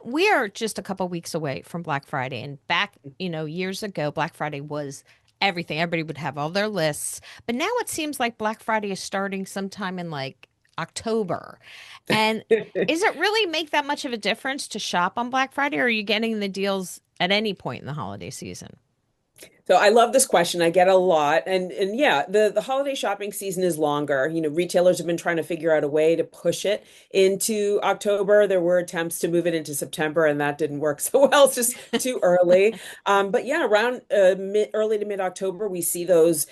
We are just a couple weeks away from Black Friday, and back, years ago, Black Friday was everything. Everybody would have all their lists, but now it seems like Black Friday is starting sometime in like October. And is it really make that much of a difference to shop on Black Friday, or are you getting the deals at any point in the holiday season? So I love this question. I get a lot. And yeah, the holiday shopping season is longer. Retailers have been trying to figure out a way to push it into October. There were attempts to move it into September, and that didn't work so well. It's just too early. But yeah, around early to mid-October, we see those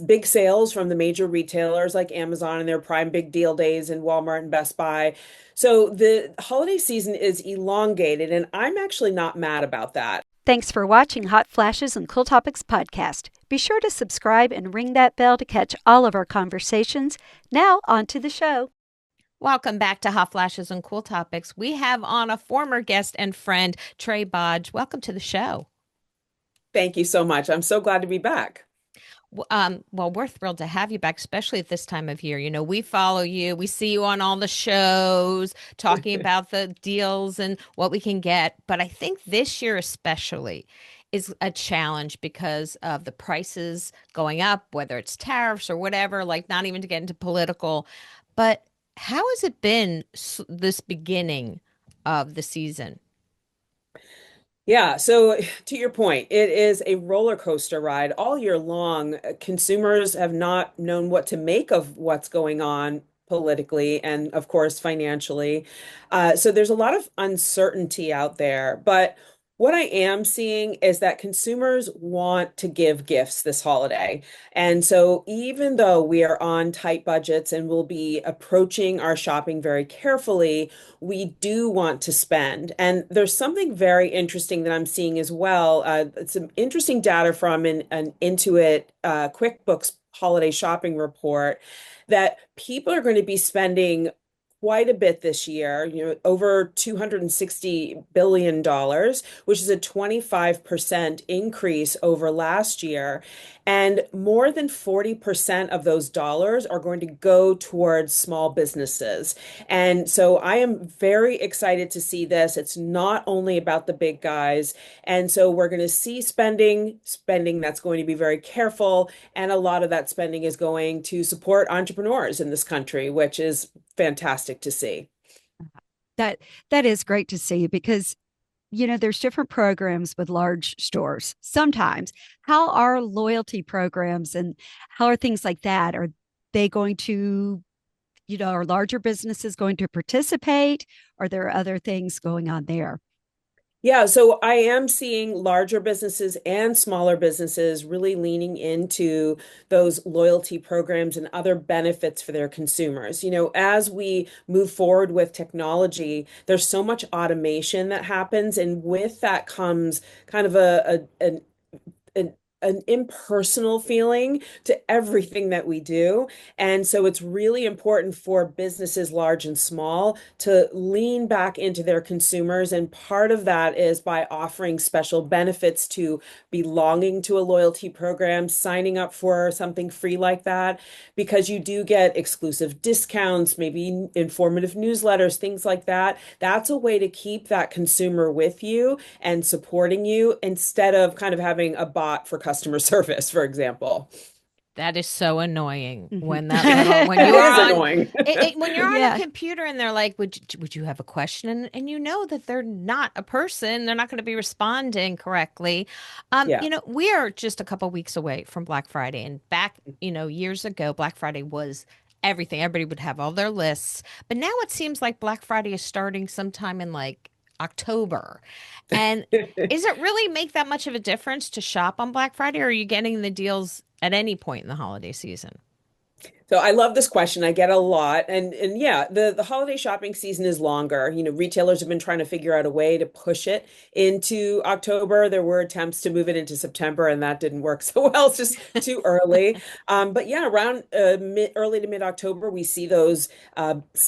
big sales from the major retailers like Amazon and their Prime Big Deal Days and Walmart and Best Buy. So the holiday season is elongated, and I'm actually not mad about that. Thanks for watching Hot Flashes and Cool Topics podcast. Be sure to subscribe and ring that bell to catch all of our conversations. Now, on to the show. Welcome back to Hot Flashes and Cool Topics. We have on a former guest and friend, Trae Bodge. Welcome to the show. Thank you so much. I'm so glad to be back. Well, we're thrilled to have you back, especially at this time of year. We follow you. We see you on all the shows talking about the deals and what we can get. But I think this year especially is a challenge because of the prices going up, whether it's tariffs or whatever, like not even to get into political. But how has it been this beginning of the season? Yeah, so to your point, it is a roller coaster ride all year long. Consumers have not known what to make of what's going on politically and, of course, financially. So there's a lot of uncertainty out there. But what I am seeing is that consumers want to give gifts this holiday. And so even though we are on tight budgets and we'll be approaching our shopping very carefully, we do want to spend. And there's something very interesting that I'm seeing as well. Some interesting data from an Intuit QuickBooks holiday shopping report that people are going to be spending quite a bit this year, over $260 billion, which is a 25% increase over last year. And more than 40% of those dollars are going to go towards small businesses. And so I am very excited to see this. It's not only about the big guys. And so we're going to see spending that's going to be very careful. And a lot of that spending is going to support entrepreneurs in this country, which is fantastic to see. That that is great to see because there's different programs with large stores. Sometimes, how are loyalty programs and how are things like that? Are they going to, are larger businesses going to participate? Are there other things going on there? Yeah, so I am seeing larger businesses and smaller businesses really leaning into those loyalty programs and other benefits for their consumers. As we move forward with technology, there's so much automation that happens, and with that comes kind of an an impersonal feeling to everything that we do. And so it's really important for businesses, large and small, to lean back into their consumers. And part of that is by offering special benefits to belonging to a loyalty program, signing up for something free like that, because you do get exclusive discounts, maybe informative newsletters, things like that. That's a way to keep that consumer with you and supporting you instead of kind of having a bot for customer service, for example. That is so annoying Mhm. when It you is are on annoying. when you're on a Yeah. computer and they're like, would you have a question? And you know that they're not a person, they're not going to be responding correctly. Yeah. We are just a couple weeks away from Black Friday, and back, years ago, Black Friday was everything. Everybody would have all their lists, but now it seems like Black Friday is starting sometime in like October. And is it really make that much of a difference to shop on Black Friday, or are you getting the deals at any point in the holiday season? So I love this question. I get a lot. And yeah, the holiday shopping season is longer. Retailers have been trying to figure out a way to push it into October. There were attempts to move it into September, and that didn't work so well. It's just too early. But yeah, around early to mid-October, we see those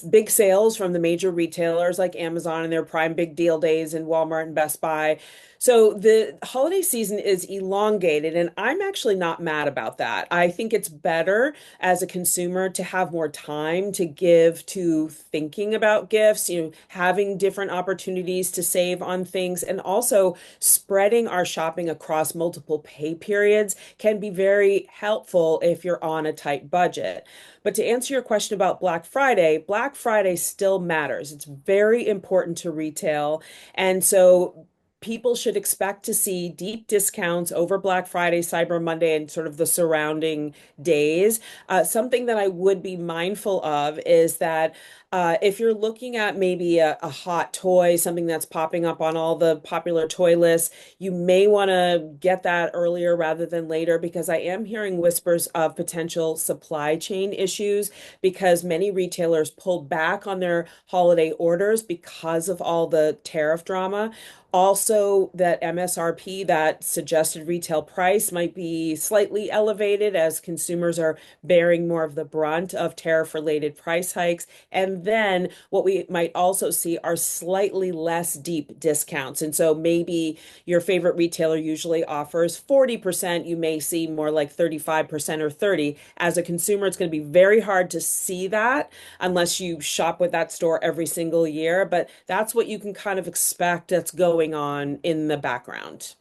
big sales from the major retailers like Amazon and their Prime Big Deal Days and Walmart and Best Buy. So the holiday season is elongated, and I'm actually not mad about that. I think it's better as a consumer consumer to have more time to give to thinking about gifts, having different opportunities to save on things, and also spreading our shopping across multiple pay periods can be very helpful if you're on a tight budget. But to answer your question about Black Friday still matters. It's very important to retail. And so people should expect to see deep discounts over Black Friday, Cyber Monday, and sort of the surrounding days. Something that I would be mindful of is that if you're looking at maybe a hot toy, something that's popping up on all the popular toy lists, you may want to get that earlier rather than later, because I am hearing whispers of potential supply chain issues because many retailers pulled back on their holiday orders because of all the tariff drama. Also, that MSRP, that suggested retail price, might be slightly elevated as consumers are bearing more of the brunt of tariff-related price hikes. And then what we might also see are slightly less deep discounts. And so maybe your favorite retailer usually offers 40%, you may see more like 35% or 30. As a consumer, it's going to be very hard to see that unless you shop with that store every single year. But that's what you can kind of expect that's going on in the background.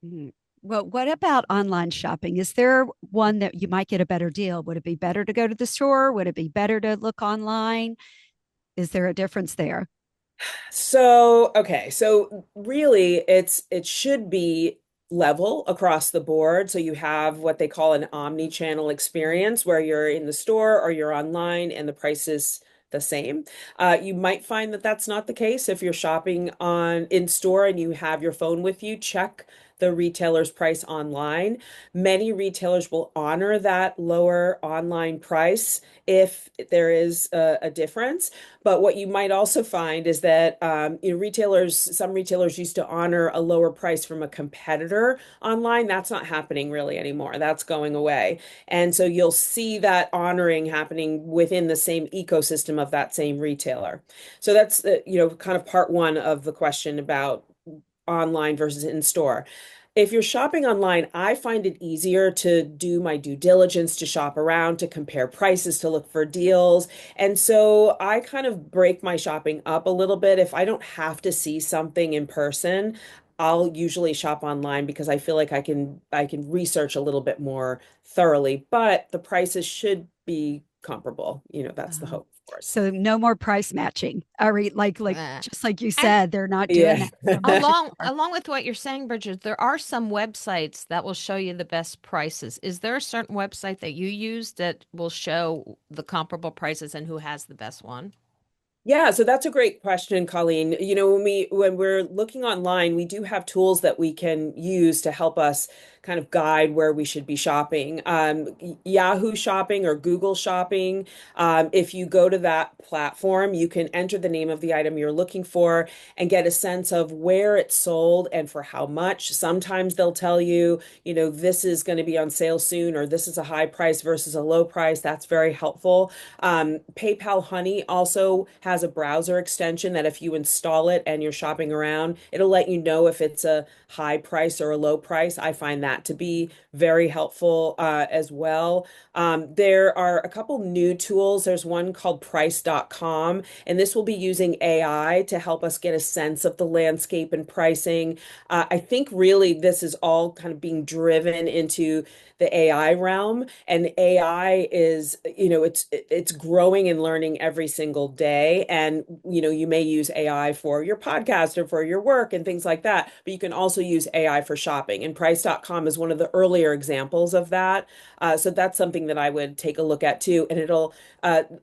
Mhm. Well, what about online shopping? Is there one that you might get a better deal? Would it be better to go to the store? Would it be better to look online? Is there a difference there? So really it should be level across the board. So you have what they call an omni-channel experience where you're in the store or you're online and the price is the same. You might find that that's not the case if you're shopping on in store and you have your phone with you. Check the retailer's price online. Many retailers will honor that lower online price if there is a difference. But what you might also find is that some retailers used to honor a lower price from a competitor online. That's not happening really anymore. That's going away. And so you'll see that honoring happening within the same ecosystem of that same retailer. So that's kind of part one of the question about online versus in store. If you're shopping online, I find it easier to do my due diligence, to shop around, to compare prices, to look for deals. And so I kind of break my shopping up a little bit. If I don't have to see something in person, I'll usually shop online because I feel like I can research a little bit more thoroughly, but the prices should be comparable. That's the Uh, hope, of course. so no more price matching. I read like Uh, just like you and said, they're not doing Yeah. that so much along anymore. along with what you're saying, Bridget, there are some websites that will show you the best prices. Is there a certain website that you use that will show the comparable prices and who has the best one? Yeah, so that's a great question, Colleen. When we're looking online, we do have tools that we can use to help us kind of guide where we should be shopping. Yahoo Shopping or Google Shopping. If you go to that platform, you can enter the name of the item you're looking for and get a sense of where it's sold and for how much. Sometimes they'll tell you, this is going to be on sale soon, or this is a high price versus a low price. That's very helpful. PayPal Honey also has a browser extension that if you install it and you're shopping around, it'll let you know if it's a high price or a low price. I find that to be very helpful as well. There are a couple new tools. There's one called price.com, and this will be using AI to help us get a sense of the landscape and pricing. I think really this is all kind of being driven into the AI realm, and AI is, it's growing and learning every single day. And you may use AI for your podcast or for your work and things like that, but you can also use AI for shopping. And price.com is one of the earlier examples of that. So that's something that I would take a look at too. And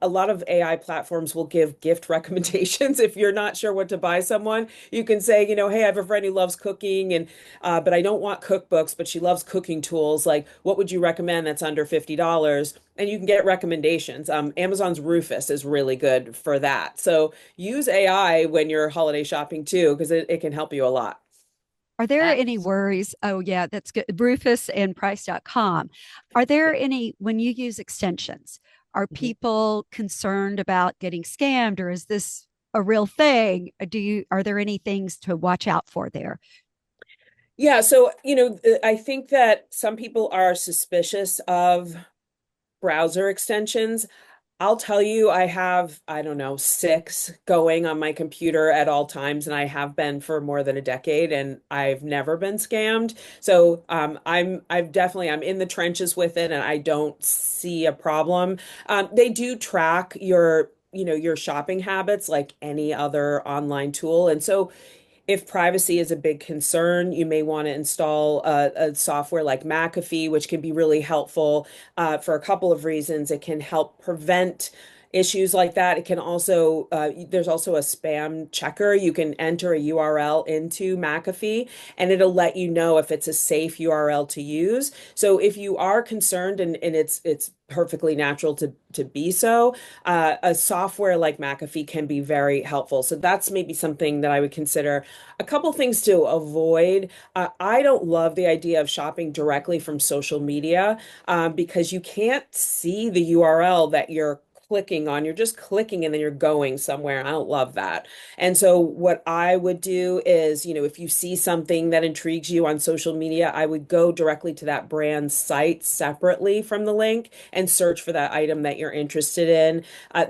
a lot of AI platforms will give gift recommendations. If you're not sure what to buy someone, you can say, hey, I have a friend who loves cooking and but I don't want cookbooks, but she loves cooking tools. Like, what would you recommend that's under $50? And you can get recommendations. Amazon's Rufus is really good for that. So use AI when you're holiday shopping too, because it can help you a lot. Are there any That's worries? Oh, yeah, that's good. Rufus and price.com. Are there any, when you use extensions, are Mhm. people concerned about getting scammed, or is this a real thing? Are there any things to watch out for there? Yeah, so I think that some people are suspicious of browser extensions, I'll tell you, I have, I don't know, six going on my computer at all times, and I have been for more than a decade, and I've never been scammed. So I'm in the trenches with it, and I don't see a problem. They do track your shopping habits like any other online tool, and so if privacy is a big concern, you may want to install a software like McAfee, which can be really helpful for a couple of reasons. It can help prevent issues like that. It can also, there's also a spam checker. You can enter a URL into McAfee and it'll let you know if it's a safe URL to use. So if you are concerned and it's perfectly natural to be so, a software like McAfee can be very helpful. So that's maybe something that I would consider. A couple things to avoid. I don't love the idea of shopping directly from social media because you can't see the URL that you're clicking on. You're just clicking and then you're going somewhere. I don't love that. And so what I would do is, if you see something that intrigues you on social media, I would go directly to that brand's site separately from the link and search for that item that you're interested in.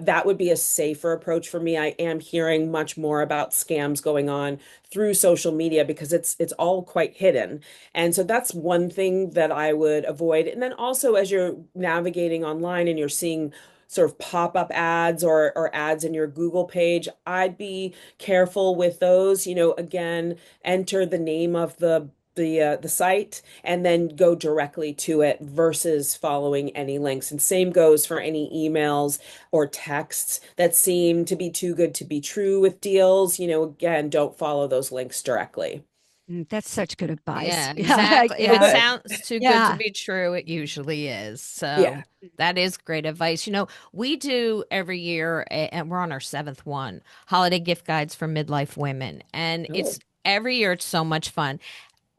That would be a safer approach for me. I am hearing much more about scams going on through social media because it's all quite hidden. And so that's one thing that I would avoid. And then also as you're navigating online and you're seeing sort of pop-up ads or ads in your Google page, I'd be careful with those. Again, enter the name of the site and then go directly to it versus following any links. And same goes for any emails or texts that seem to be too good to be true with deals. Again, don't follow those links directly. That's such good advice. Yeah, Yeah, exactly. If it yeah, sounds too good to yeah. be true, it usually is. Yeah. So that is great advice. We do every year, and we're on our seventh one, holiday gift guides for midlife women. And Oh. it's every year, it's so much fun.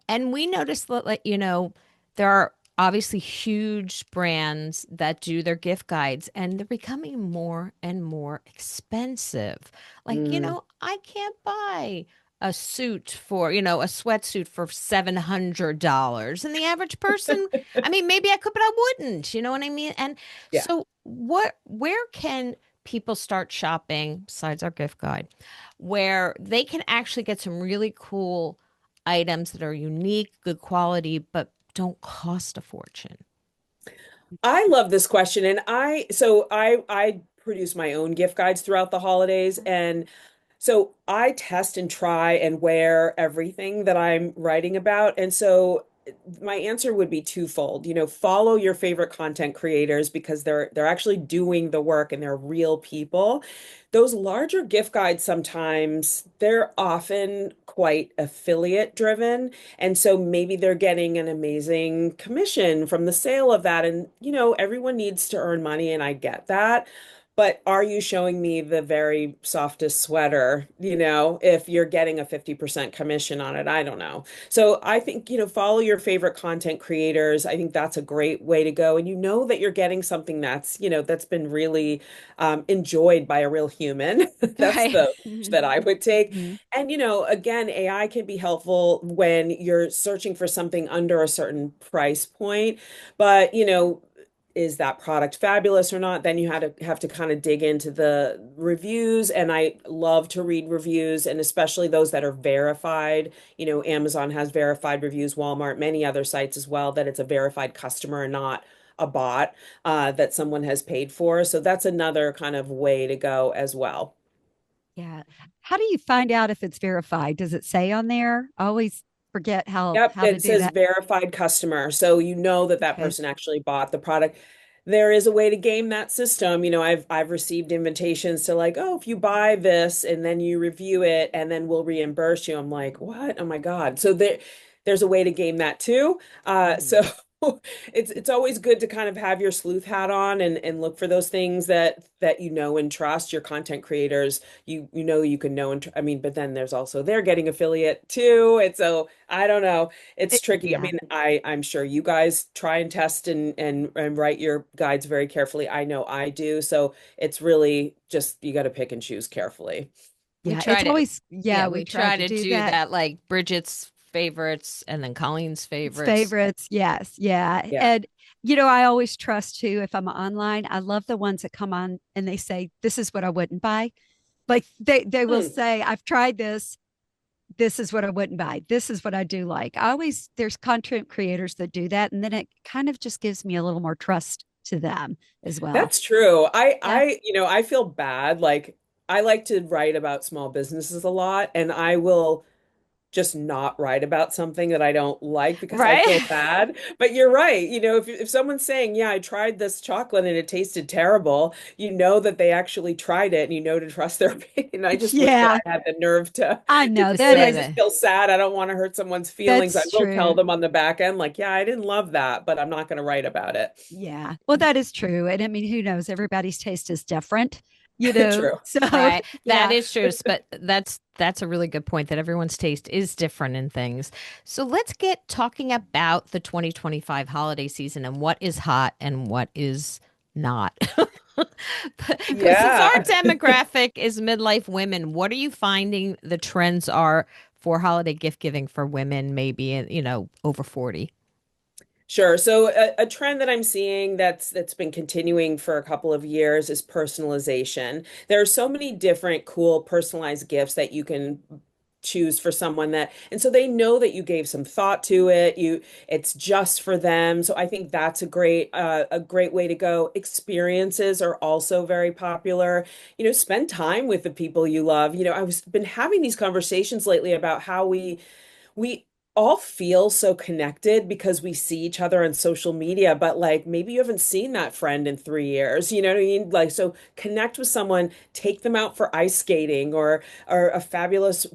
And we noticed that, like, there are obviously huge brands that do their gift guides, and they're becoming more and more expensive. Like, Mm. I can't buy a suit for, a sweatsuit for $700. And the average person, I mean, maybe I could, but I wouldn't. You know what I mean? And Yeah. so, where can people start shopping besides our gift guide, where they can actually get some really cool items that are unique, good quality, but don't cost a fortune? I love this question. And I produce my own gift guides throughout the holidays. And so I test and try and wear everything that I'm writing about. And so my answer would be twofold. Follow your favorite content creators because they're actually doing the work and they're real people. Those larger gift guides sometimes they're often quite affiliate driven. And so maybe they're getting an amazing commission from the sale of that. And everyone needs to earn money and I get that. But are you showing me the very softest sweater, if you're getting a 50% commission on it? I don't know. So I think, follow your favorite content creators. I think that's a great way to go. And you know that you're getting something that's been really enjoyed by a real human. That's Right. the approach that I would take. Mhm. And, again, AI can be helpful when you're searching for something under a certain price point. But, is that product fabulous or not? Then you have to kind of dig into the reviews. And I love to read reviews, and especially those that are verified. Amazon has verified reviews, Walmart, many other sites as well, that it's a verified customer and not a bot that someone has paid for. So that's another kind of way to go as well. Yeah. How do you find out if it's verified? Does it say on there? I always forget how Yep, to it do says that. verified customer. So you know that that Okay. person actually bought the product. There is a way to game that system. I've received invitations to like, oh, if you buy this and then you review it and then we'll reimburse you. I'm like, what? Oh my God. So there's a way to game that too. So Mhm. it's always good to kind of have your sleuth hat on and look for those things that you know and trust your content creators. You can know and I mean, but then there's also they're getting affiliate too. And so I don't know. It's tricky. I Yeah. mean, I'm sure you guys try and test and write your guides very carefully. I know I do. So it's really just you got to pick and choose carefully. We Yeah. try It's to, always, yeah, yeah, we we've tried try to to do do that. that, like Bridget's favorites and then Colleen's It's favorites. favorites. Yes. Yeah. Yeah. And I always trust too if I'm online. I love the ones that come on and they say, "This is what I wouldn't buy." Like they will Hmm. say, "I've tried this. This is what I wouldn't buy. This is what I do like." I always there's content creators that do that, and then it kind of just gives me a little more trust to them as well. That's true. Yeah. I feel bad. Like I like to write about small businesses a lot, and I will just not write about something that I don't like because I feel Right? bad. But you're right. If someone's saying, "Yeah, I tried this chocolate and it tasted terrible," you know that they actually tried it and you know to trust their opinion. I just wish that Yeah, I had the nerve I to know To do it. that I say is just that. feel sad. I don't want to hurt someone's feelings. I that's will tell true. them on the back end, like, "Yeah, I didn't love that, but I'm not going to write about it." Yeah. Well, that is true. And I mean, who knows? Everybody's taste is different. True. So Right. That yeah. is true. But that's a really good point that everyone's taste is different in things. So let's get talking about the 2025 holiday season and what is hot and what is not. Because since our Yeah. demographic is midlife women, what are you finding the trends are for holiday gift giving for women, maybe, over 40? Sure. So a trend that I'm seeing that's been continuing for a couple of years is personalization. There are so many different cool personalized gifts that you can choose for someone and so they know that you gave some thought to it. It's just for them. So I think that's a great way to go. Experiences are also very popular. Spend time with the people you love. I was been having these conversations lately about how we all feel so connected because we see each other on social media, but like maybe you haven't seen that friend in 3 years. You know what I mean? Like, so connect with someone, take them out for ice skating or a fabulous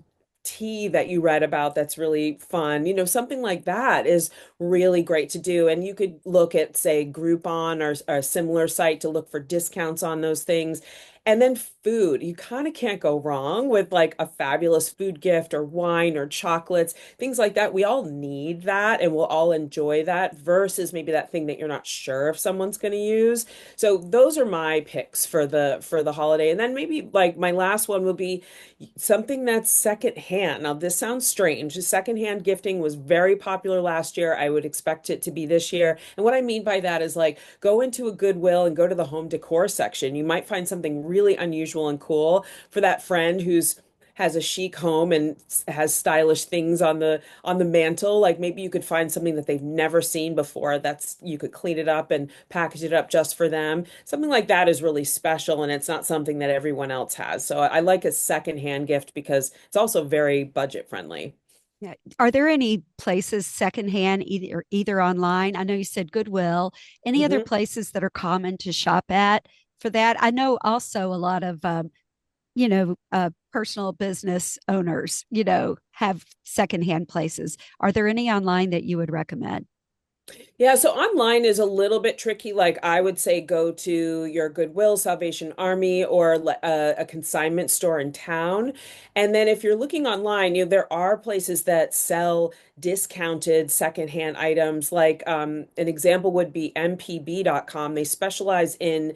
tea that you read about that's really fun. Something like that is really great to do. And you could look at, say, Groupon or a similar site to look for discounts on those things. And then food. You kind of can't go wrong with like a fabulous food gift or wine or chocolates, things like that. We all need that and we'll all enjoy that versus maybe that thing that you're not sure if someone's going to use. So those are my picks for the holiday. And then maybe like my last one will be something that's secondhand. Now, this sounds strange. Secondhand gifting was very popular last year. I would expect it to be this year. And what I mean by that is like go into a Goodwill and go to the home decor section. You might find something really unusual and cool for that friend who's has a chic home and has stylish things on the mantle. Like maybe you could find something that they've never seen before. That's you could clean it up and package it up just for them. Something like that is really special and it's not something that everyone else has. So I like a secondhand gift because it's also very budget friendly. Yeah. Are there any places secondhand, either online? I know you said Goodwill. Any other Mhm. places that are common to shop at for that? I know also a lot of personal business owners, have secondhand places. Are there any online that you would recommend? Yeah, so online is a little bit tricky. Like I would say go to your Goodwill, Salvation Army, or a consignment store in town. And then if you're looking online, there are places that sell discounted secondhand items. Like an example would be mpb.com. They specialize in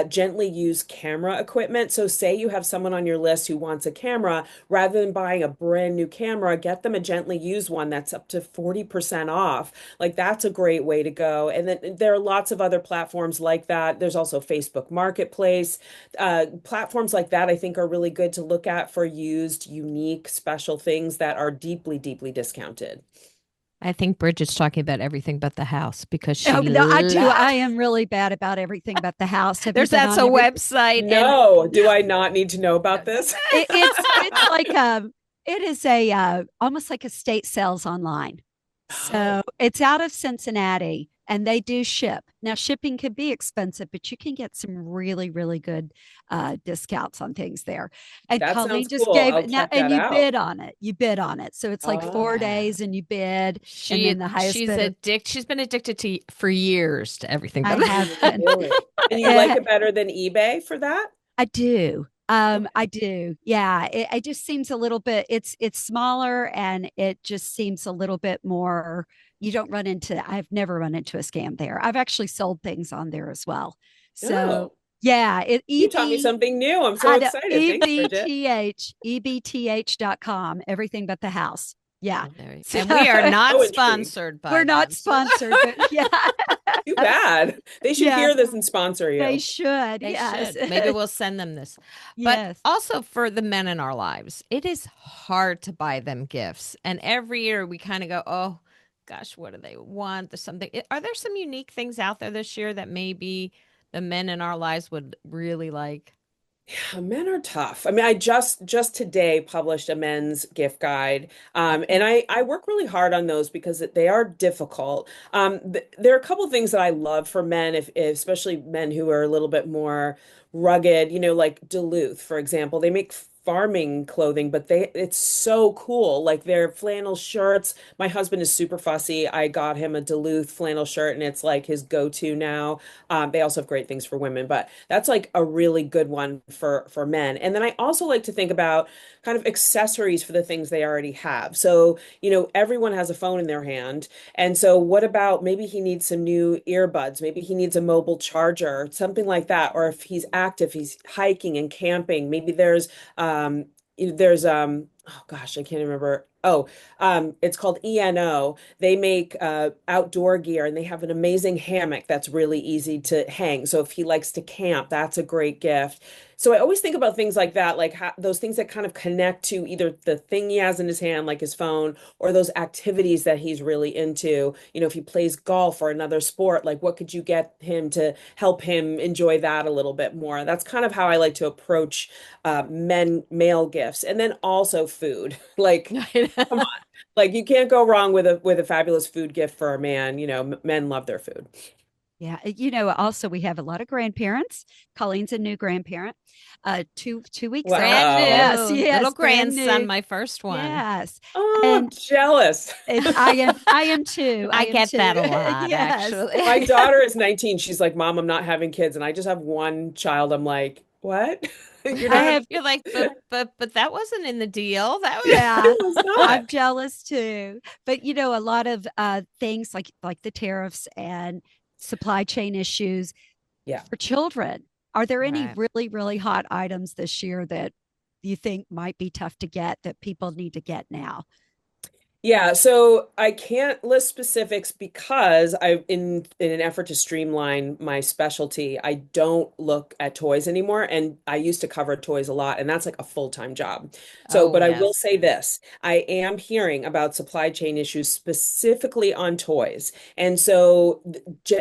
gently used camera equipment. So say you have someone on your list who wants a camera, rather than buying a brand new camera, get them a gently used one that's up to 40% off. Like that's a great way to go. And then there are lots of other platforms like that. There's also Facebook Marketplace. Platforms like that I think are really good to look at for used, unique, special things that are deeply, deeply discounted. I think Bridget's talking about everything but the house because she Oh, no, I do. I loves. am really bad about everything but the house. Have you There's been that's a on everything? website and No, do I not need to know about this? It's like it is a almost like estate sales online. Oh, So it's out of Cincinnati and they do ship. Now shipping can be expensive, but you can get some really, really good discounts on things there. And that sounds Colleen just cool. gave I'll it now check and that you out. bid on it. You bid on it. So it's like Oh, 4 days and you bid and then the highest bidder. she's been addicted to for years to everything I but have been. really? And you like it better than eBay for that? I do. I Okay. do. Yeah. It just seems a little bit, it's smaller and it just seems a little bit more, you don't run into, I've never run into a scam there. I've actually sold things on there as well. So Oh, yeah, you taught me something new. I'm so I know, excited. Thanks, Bridget. EBTH.com, everything but the house. Yeah. So and we are not So intrigued. sponsored we're by not them. So sponsored, but yeah. Too bad. They should Yeah, hear this and sponsor they you. should. They Yes. should. Maybe we'll send them this. But Yes. also for the men in our lives, it is hard to buy them gifts. And every year we kind of go, oh, gosh, what do they want? There's something. Are there some unique things out there this year that maybe the men in our lives would really like? Men are tough. I mean, I just today published a men's gift guide, Okay. and I work really hard on those because they are difficult. Th there are a couple of things that I love for men, if especially men who are a little bit more rugged. Like Duluth, for example, they make farming clothing, but it's so cool. Like their flannel shirts. My husband is super fussy. I got him a Duluth flannel shirt, and it's like his go-to now. They also have great things for women, but that's like a really good one for men. And then I also like to think about kind of accessories for the things they already have. So, everyone has a phone in their hand. And so what about maybe he needs some new earbuds, maybe he needs a mobile charger, something like that. Or if he's active, he's hiking and camping, maybe oh gosh, I can't remember. Oh, it's called ENO. They make outdoor gear, and they have an amazing hammock that's really easy to hang. So if he likes to camp, that's a great gift. So I always think about things like that, like those things that kind of connect to either the thing he has in his hand, like his phone, or those activities that he's really into. If he plays golf or another sport, like what could you get him to help him enjoy that a little bit more? That's kind of how I like to approach male gifts. And then also food. Like, come on. Like you can't go wrong with a fabulous food gift for a man. Men love their food. Yeah. Also we have a lot of grandparents. Colleen's a new grandparent. 2 weeks old. Brand Wow. Yes, new little yes, brand grandson, new. my first one. Yes. Oh, I'm And jealous. I am too. I I am get too. that a lot, Yes. actually. My daughter is 19. She's like, Mom, I'm not having kids. And I just have one child. I'm like, what? You're I not? have, You're like, but that wasn't in the deal. That was yeah. It was I'm not. jealous too. But a lot of things like the tariffs and supply chain issues Yeah. for children. Are there any right. really, really hot items this year that you think might be tough to get that people need to get now? Yeah, so I can't list specifics because in an effort to streamline my specialty, I don't look at toys anymore. And I used to cover toys a lot, and that's like a full-time job. So, Oh, but I will yes. say this, I am hearing about supply chain issues specifically on toys. And so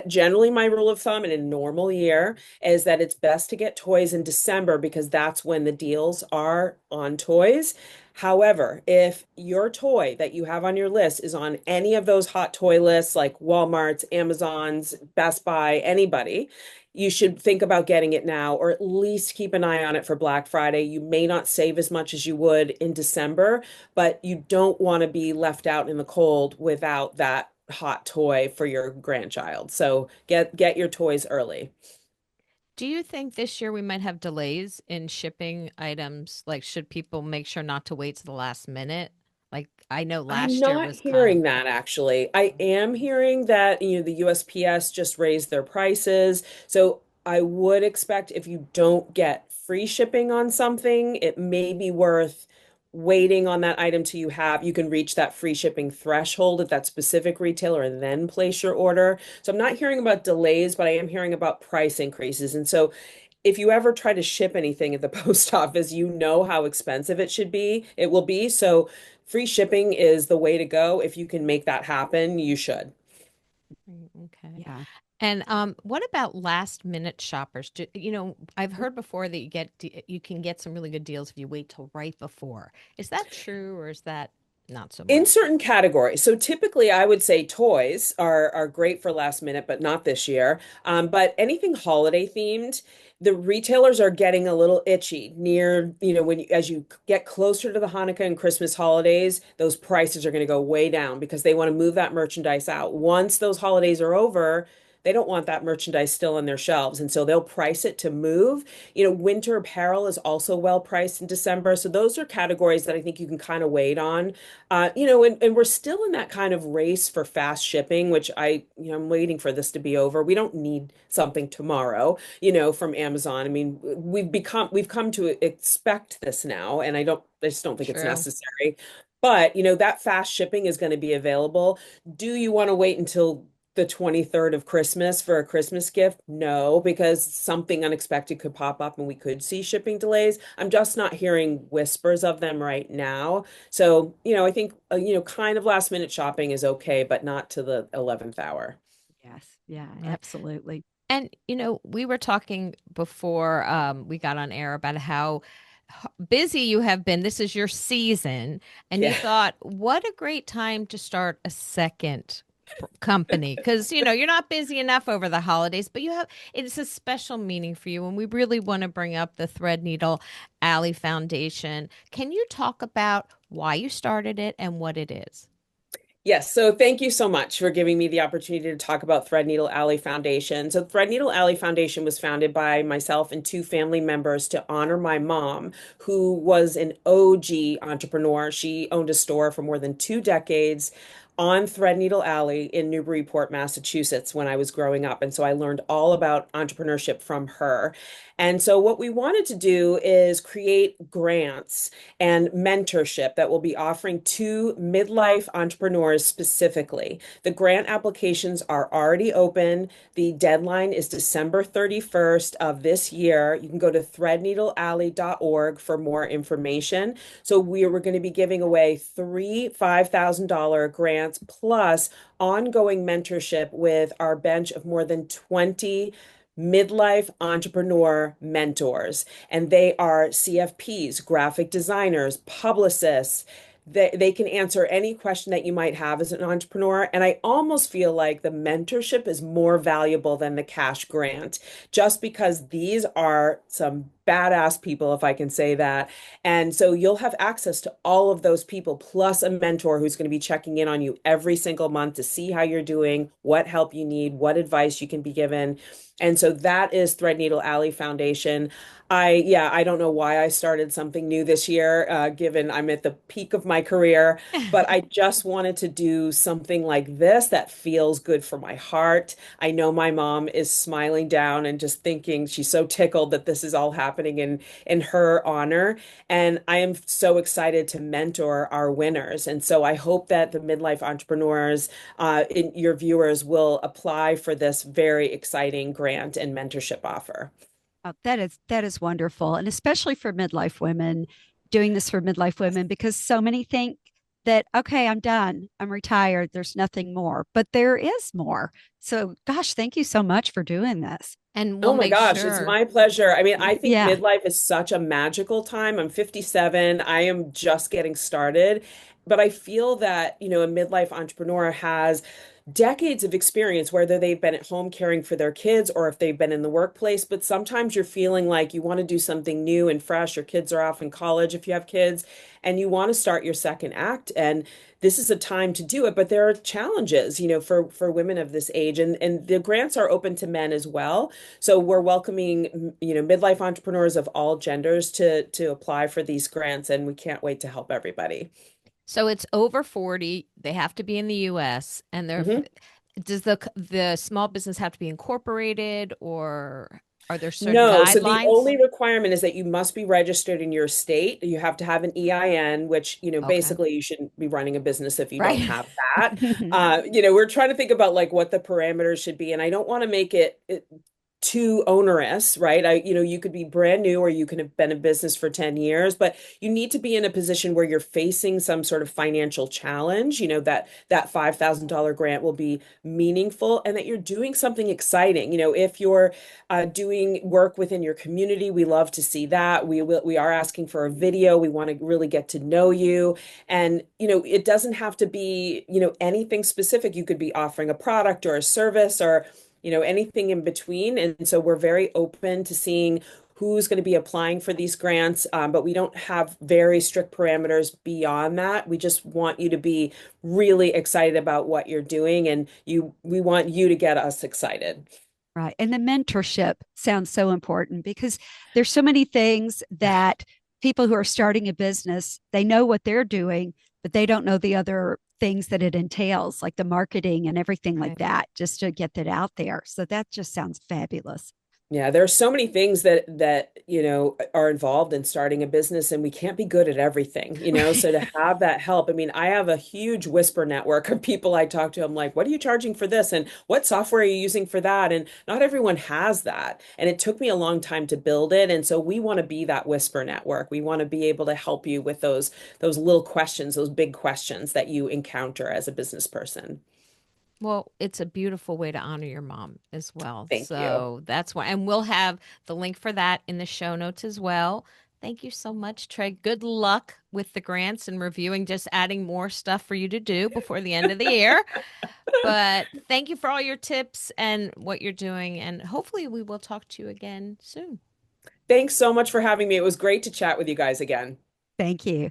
generally my rule of thumb in a normal year is that it's best to get toys in December because that's when the deals are on toys. However, if your toy that you have on your list is on any of those hot toy lists, like Walmart's, Amazon's, Best Buy, anybody, you should think about getting it now, or at least keep an eye on it for Black Friday. You may not save as much as you would in December, but you don't want to be left out in the cold without that hot toy for your grandchild. So get your toys early. Do you think this year we might have delays in shipping items? Like, should people make sure not to wait to the last minute? Like, I know I'm last year not was kind of, hearing that actually. I am hearing that, the USPS just raised their prices. So I would expect if you don't get free shipping on something, it may be worth waiting on that item till you can reach that free shipping threshold at that specific retailer and then place your order. So I'm not hearing about delays, but I am hearing about price increases. And so if you ever try to ship anything at the post office, you know how expensive it will be. So free shipping is the way to go. If you can make that happen, you should. okay. Yeah. And what about last minute shoppers? I've heard before that you can get some really good deals if you wait till right before. Is that true or is that not so In much? certain categories. So typically I would say toys are great for last minute, but not this year. But anything holiday themed, the retailers are getting a little itchy near, as you get closer to the Hanukkah and Christmas holidays, those prices are going to go way down because they want to move that merchandise out. Once those holidays are over, they don't want that merchandise still on their shelves. And so they'll price it to move. Winter apparel is also well priced in December. So those are categories that I think you can kind of wait on. And we're still in that kind of race for fast shipping, which I'm waiting for this to be over. We don't need something tomorrow, from Amazon. I mean, we've come to expect this now, and I just don't think it's True. necessary. But, that fast shipping is going to be available. Do you want to wait until the 23rd of Christmas for a Christmas gift? No, because something unexpected could pop up and we could see shipping delays. I'm just not hearing whispers of them right now. So, I think, kind of last minute shopping is okay, but not to the 11th hour. Yes. Yeah, Right. absolutely. And we were talking before we got on air about how busy you have been. This is your season, and you Yeah. thought, what a great time to start a second company because you're not busy enough over the holidays, but it's a special meaning for you, and we really want to bring up the Threadneedle Alley Foundation. Can you talk about why you started it and what it is? Yes, so thank you so much for giving me the opportunity to talk about Threadneedle Alley Foundation. So, Threadneedle Alley Foundation was founded by myself and two family members to honor my mom, who was an OG entrepreneur. She owned a store for more than 2 decades on Threadneedle Alley in Newburyport, Massachusetts, when I was growing up. And so I learned all about entrepreneurship from her. And so, what we wanted to do is create grants and mentorship that will be offering to midlife entrepreneurs specifically. The grant applications are already open. The deadline is December 31st of this year. You can go to threadneedlealley.org for more information. So we're going to be giving away three $5,000 grants plus ongoing mentorship with our bench of more than 20 midlife entrepreneur mentors. And they are CFPs, graphic designers, publicists. They can answer any question that you might have as an entrepreneur. And I almost feel like the mentorship is more valuable than the cash grant, just because these are some badass people, if I can say that. And so you'll have access to all of those people, plus a mentor who's going to be checking in on you every single month to see how you're doing, what help you need, what advice you can be given. And so that is Threadneedle Alley Foundation. I don't know why I started something new this year, given I'm at the peak of my career, but I just wanted to do something like this that feels good for my heart. I know my mom is smiling down and just thinking she's so tickled that this is all happening in her honor. And I am so excited to mentor our winners. And so I hope that the midlife entrepreneurs, your viewers will apply for this very exciting grant and mentorship offer. Oh, that is wonderful. And especially for midlife women, doing this for midlife women, because so many think that, okay, I'm done. I'm retired. There's nothing more. But there is more. So gosh, thank you so much for doing this. And we'll Oh my make gosh, it's sure. my pleasure. I mean, I think Yeah. midlife is such a magical time. I'm 57. I am just getting started. But I feel that, a midlife entrepreneur has decades of experience, whether they've been at home caring for their kids or if they've been in the workplace. But sometimes you're feeling like you want to do something new and fresh. Your kids are off in college if you have kids, and you want to start your second act. And this is a time to do it, but there are challenges, for women of this age, and the grants are open to men as well. So we're welcoming, midlife entrepreneurs of all genders to apply for these grants, and we can't wait to help everybody. So it's over 40. They have to be in the US, and Mhm. does the small business have to be incorporated, or are there certain No, so the guidelines? only requirement is that you must be registered in your state. You have to have an EIN, which, Okay. basically you shouldn't be running a business if you don't Right. have that. We're trying to think about like what the parameters should be, and I don't want to make it too onerous, right? You could be brand new or you could have been in business for 10 years, but you need to be in a position where you're facing some sort of financial challenge, that $5,000 grant will be meaningful and that you're doing something exciting. If you're doing work within your community, we love to see that. We are asking for a video. We want to really get to know you. And, it doesn't have to be, anything specific. You could be offering a product or a service or anything in between. And so we're very open to seeing who's going to be applying for these grants, but we don't have very strict parameters beyond that. We just want you to be really excited about what you're doing, and we want you to get us excited. Right. And the mentorship sounds so important because there's so many things that people who are starting a business, they know what they're doing, but they don't know the other things that it entails, like the marketing and everything like Right. that, just to get that out there. So that just sounds fabulous. Yeah, there are so many things that are involved in starting a business and we can't be good at everything. Right. So to have that help, I mean, I have a huge whisper network of people I talk to. I'm like, what are you charging for this? And what software are you using for that? And not everyone has that. And it took me a long time to build it. And so we want to be that whisper network. We want to be able to help you with those little questions, those big questions that you encounter as a business person. Well, it's a beautiful way to honor your mom as well. Thank you. So that's why, and we'll have the link for that in the show notes as well. Thank you so much, Trey. Good luck with the grants and reviewing, just adding more stuff for you to do before the end of the year. But thank you for all your tips and what you're doing. And hopefully, we will talk to you again soon. Thanks so much for having me. It was great to chat with you guys again. Thank you.